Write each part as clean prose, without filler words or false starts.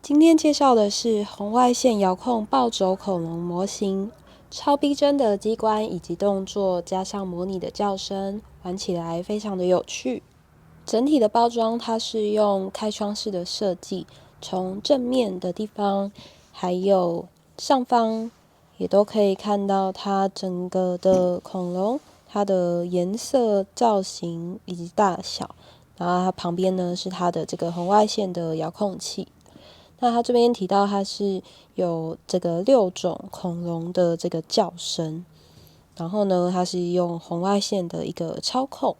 今天介绍的是红外线遥控暴走恐龙模型，超逼真的机关以及动作，加上模拟的叫声，玩起来非常的有趣。整体的包装它是用开窗式的设计，从正面的地方还有上方也都可以看到它整个的恐龙，它的颜色、造型以及大小。然后它旁边呢是它的这个红外线的遥控器。那它这边提到它是有这个6种恐龙的这个叫声，然后呢它是用红外线的一个操控。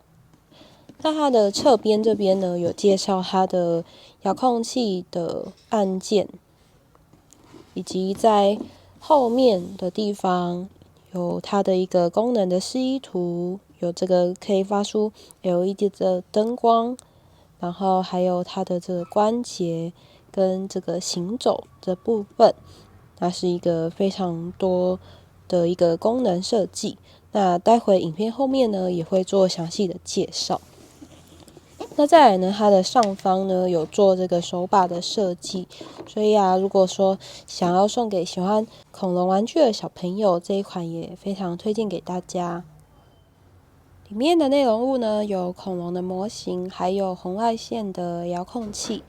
那它的侧边这边呢有介绍它的遥控器的按键，以及在后面的地方有它的一个功能的示意图，有这个可以发出 LED 的灯光，然后还有它的这个关节跟这个行走的部分，它是一个非常多的一个功能设计。那待会影片后面呢也会做详细的介绍。那再来呢，它的上方呢有做这个手把的设计，所以如果说想要送给喜欢恐龙玩具的小朋友，这一款也非常推荐给大家。里面的内容物呢有恐龙的模型，还有红外线的遥控器。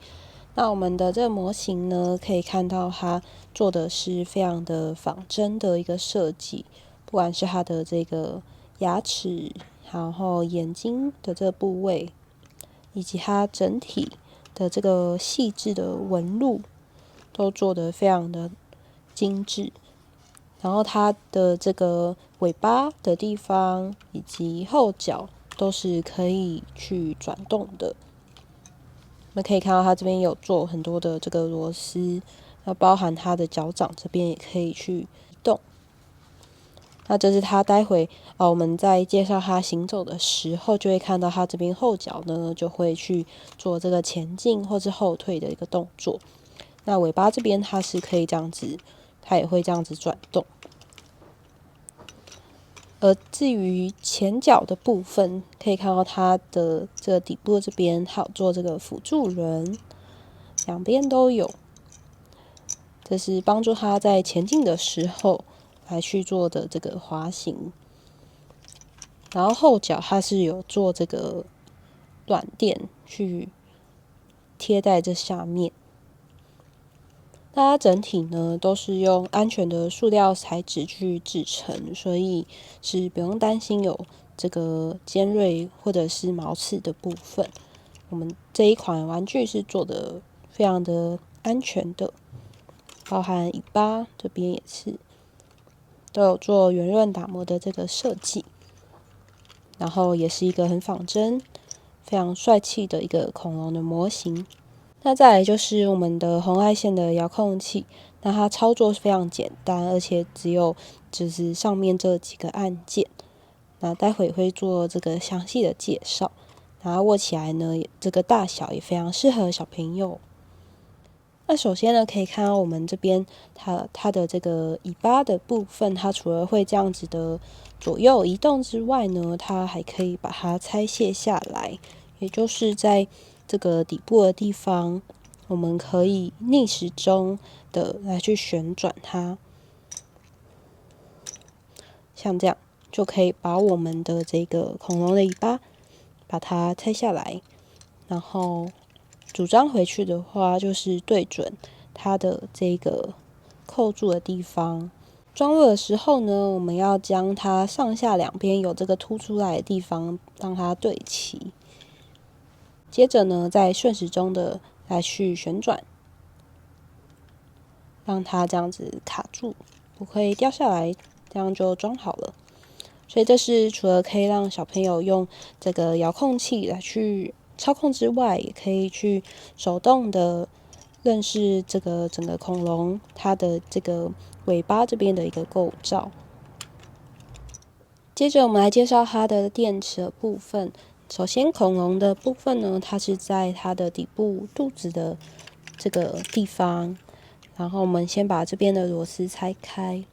那我们的这个模型呢，可以看到它做的是非常的仿真的一个设计，不管是它的这个牙齿，然后眼睛的这个部位，以及它整体的这个细致的纹路，都做得非常的精致。然后它的这个尾巴的地方以及后脚都是可以去转动的。我们可以看到它这边有做很多的这个螺丝，那包含它的脚掌这边也可以去动。那这是它待会我们在介绍它行走的时候，就会看到它这边后脚呢就会去做这个前进或是后退的一个动作。那尾巴这边它是可以这样子，它也会这样子转动。而至于前脚的部分，可以看到它的这个底部这边还有做这个辅助轮，两边都有，这是帮助它在前进的时候来去做的这个滑行。然后后脚它是有做这个软垫去贴在这下面。那它整体呢都是用安全的塑料材质去制成，所以是不用担心有这个尖锐或者是毛刺的部分。我们这一款玩具是做的非常的安全的，包含尾巴这边也是都有做圆润打磨的这个设计，然后也是一个很仿真、非常帅气的一个恐龙的模型。那再来就是我们的红外线的遥控器，那它操作非常简单，而且只有就是上面这几个按键。那待会会做这个详细的介绍。然后握起来呢，这个大小也非常适合小朋友。那首先呢，可以看到我们这边它的这个尾巴的部分，它除了会这样子的左右移动之外呢，它还可以把它拆卸下来，也就是在这个底部的地方，我们可以逆时钟的来去旋转它，像这样就可以把我们的这个恐龙的尾巴把它拆下来，然后组装回去的话，就是对准它的这个扣住的地方。装入的时候呢，我们要将它上下两边有这个凸出来的地方让它对齐。接着呢，再顺时钟的来去旋转，让它这样子卡住，不会掉下来，这样就装好了。所以这是除了可以让小朋友用这个遥控器来去操控之外，也可以去手动的认识这个整个恐龙它的这个尾巴这边的一个构造。接着我们来介绍它的电池的部分。首先恐龙的部分呢，它是在它的底部肚子的这个地方，然后我们先把这边的螺丝拆开。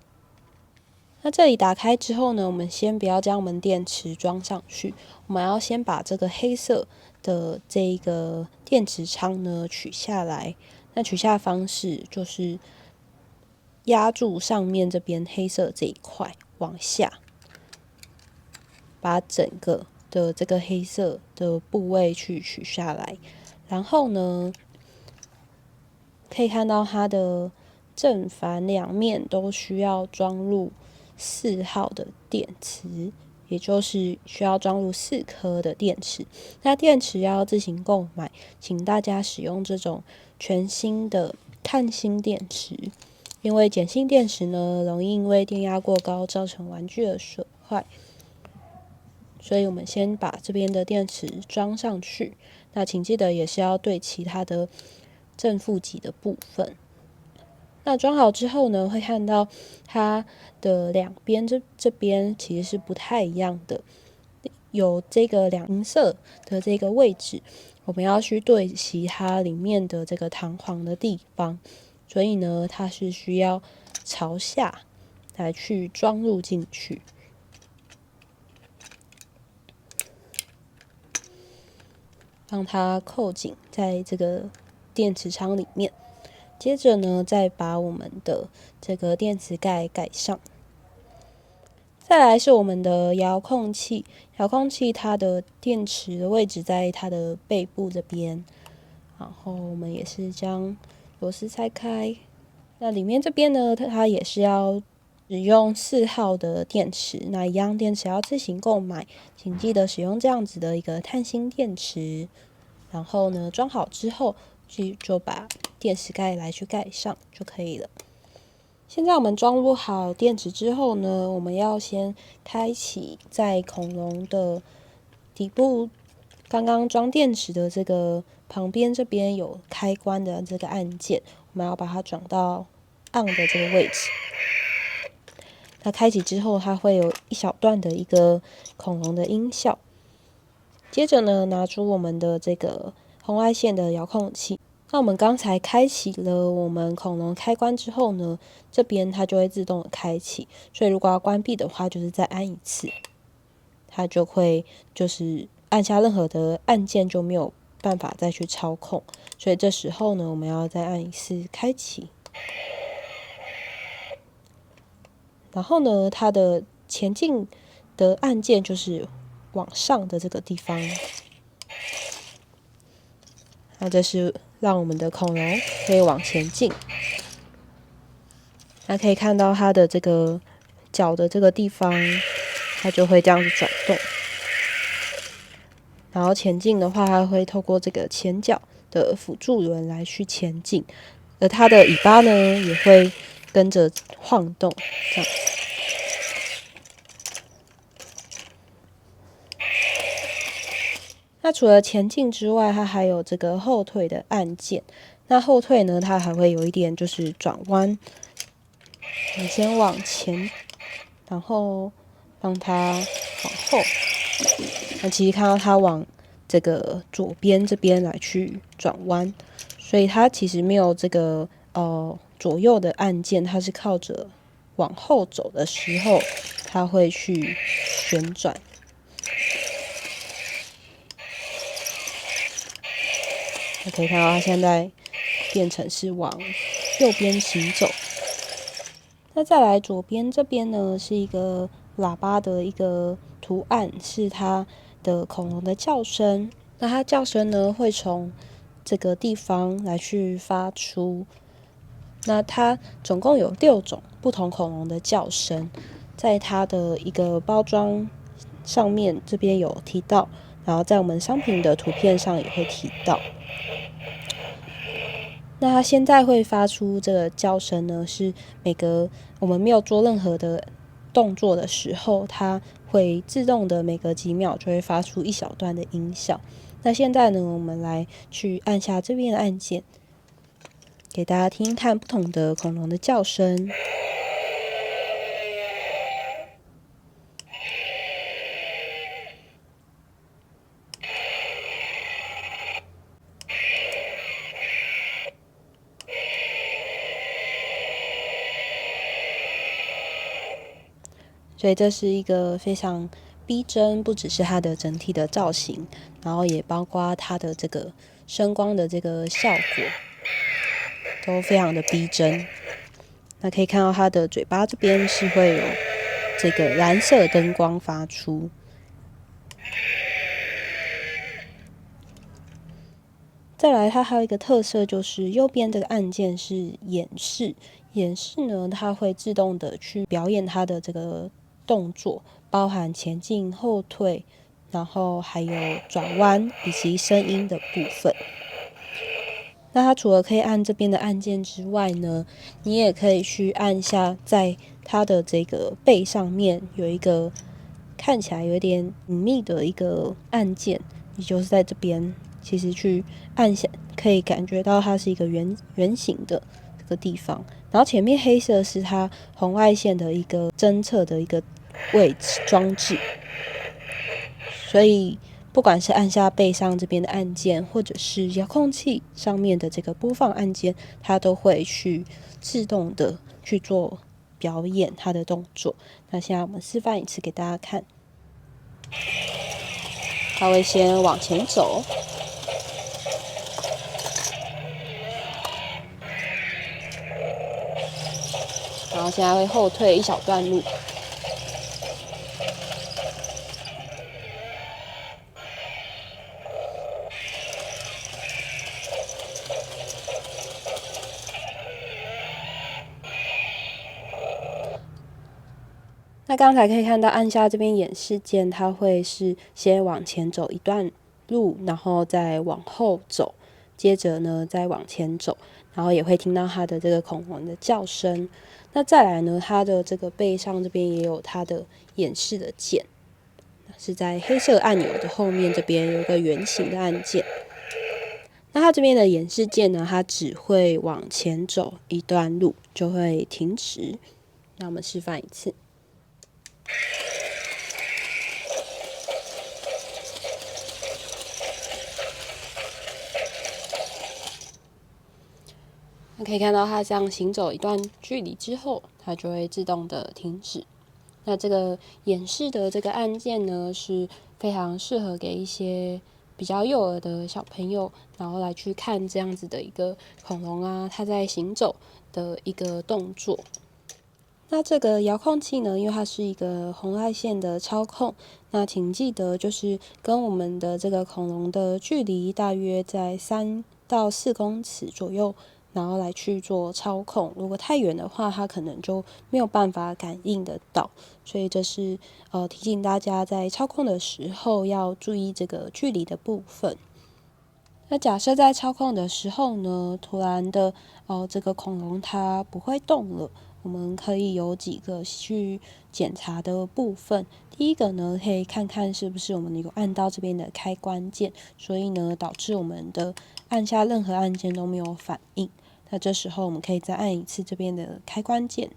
那这里打开之后呢，我们先不要将我们电池装上去，我们要先把这个黑色的这个电池仓呢取下来，那取下方式就是压住上面这边黑色这一块，往下把整个的这个黑色的部位去取下来。然后呢，可以看到它的正反两面都需要装入4号的电池，也就是需要装入4颗的电池。那电池要自行购买，请大家使用这种全新的碳芯电池，因为碱性电池呢，容易因为电压过高造成玩具的损坏。所以我们先把这边的电池装上去，那请记得也是要对齐它的正负极的部分。那装好之后呢，会看到它的两边这边其实是不太一样的，有这个银色的这个位置，我们要去对齐它里面的这个弹簧的地方，所以呢，它是需要朝下来去装入进去。让它扣紧在这个电池仓里面。接着呢，再把我们的这个电池盖盖上。再来是我们的遥控器，遥控器它的电池的位置在它的背部这边。然后我们也是将螺丝拆开。那里面这边呢，它也是要使用4号的电池，那一样电池要自行购买，请记得使用这样子的一个碳芯电池。然后呢，装好之后就把电池盖来去盖上就可以了。现在我们装入好电池之后呢，我们要先开启在恐龙的底部刚刚装电池的这个旁边这边有开关的这个按键，我们要把它转到 on 的这个位置。那开启之后，它会有一小段的一个恐龙的音效。接着呢，拿出我们的这个红外线的遥控器。那我们刚才开启了我们恐龙开关之后呢，这边它就会自动的开启。所以如果要关闭的话，就是再按一次，它就会就是按下任何的按键就没有办法再去操控。所以这时候呢，我们要再按一次开启。然后呢，它的前进的按键就是往上的这个地方，那这是让我们的恐龙可以往前进。那可以看到它的这个脚的这个地方，它就会这样子转动。然后前进的话，它会透过这个前脚的辅助轮来去前进，而它的尾巴呢也会跟着晃动，这样。那除了前进之外，它还有这个后退的按键。那后退呢，它还会有一点就是转弯。你先往前，然后让它往后。那其实看到它往这个左边这边来去转弯，所以它其实没有这个左右的按键，它是靠着往后走的时候，它会去旋转。可以看到它现在变成是往右边行走。那再来左边这边呢，是一个喇叭的一个图案，是它的恐龙的叫声。那它叫声呢，会从这个地方来去发出。那它总共有6种不同恐龙的叫声，在它的一个包装上面这边有提到，然后在我们商品的图片上也会提到。那它现在会发出这个叫声呢，是每隔我们没有做任何的动作的时候，它会自动的每隔几秒就会发出一小段的音效。那现在呢，我们来去按下这边的按键，给大家听听看不同的恐龙的叫声。所以这是一个非常逼真，不只是它的整体的造型，然后也包括它的这个声光的这个效果。都非常的逼真。那可以看到它的嘴巴这边是会有这个蓝色灯光发出。再来，它还有一个特色，就是右边这个按键是演示。演示呢，它会自动的去表演它的这个动作，包含前进、后退，然后还有转弯以及声音的部分。那它除了可以按这边的按键之外呢，你也可以去按下在它的这个背上面有一个看起来有点隐秘的一个按键，也就是在这边，其实去按下可以感觉到它是一个圆形的这个地方。然后前面黑色是它红外线的一个侦测的一个位置装置，所以不管是按下背上这边的按键，或者是遥控器上面的这个播放按键，它都会去自动的去做表演它的动作。那现在我们示范一次给大家看。它会先往前走，然后现在会后退一小段路。那刚才可以看到按下这边演示键，它会是先往前走一段路，然后再往后走，接着呢再往前走，然后也会听到它的这个恐龙的叫声。那再来呢，它的这个背上这边也有它的演示的键，是在黑色按钮的后面这边有一个圆形的按键。那它这边的演示键呢，它只会往前走一段路就会停止。那我们示范一次。可以看到它这样行走一段距离之后，它就会自动的停止。那这个演示的这个按键呢，是非常适合给一些比较幼儿的小朋友，然后来去看这样子的一个恐龙啊，它在行走的一个动作。那这个遥控器呢，因为它是一个红外线的操控，那请记得就是跟我们的这个恐龙的距离大约在3到4公尺左右，然后来去做操控。如果太远的话，它可能就没有办法感应得到。所以这是提醒大家在操控的时候要注意这个距离的部分。那假设在操控的时候呢，突然的这个恐龙它不会动了。我们可以有几个去检查的部分。第一个呢，可以看看是不是我们有按到这边的开关键，所以呢导致我们的按下任何按键都没有反应。那这时候我们可以再按一次这边的开关键，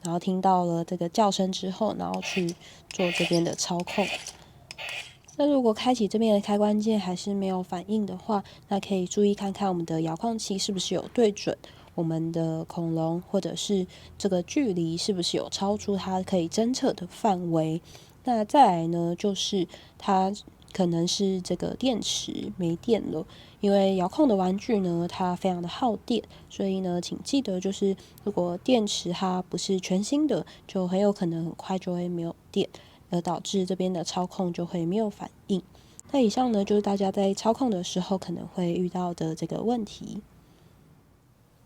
然后听到了这个叫声之后，然后去做这边的操控。那如果开启这边的开关键还是没有反应的话，那可以注意看看我们的遥控器是不是有对准我们的恐龙，或者是这个距离是不是有超出它可以侦测的范围。那再来呢，就是它可能是这个电池没电了，因为遥控的玩具呢，它非常的耗电，所以呢，请记得就是如果电池它不是全新的，就很有可能很快就会没有电，而导致这边的操控就会没有反应。那以上呢，就是大家在操控的时候可能会遇到的这个问题。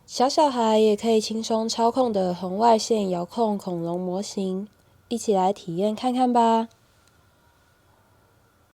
小孩也可以轻松操控的红外线遥控恐龙模型，一起来体验看看吧。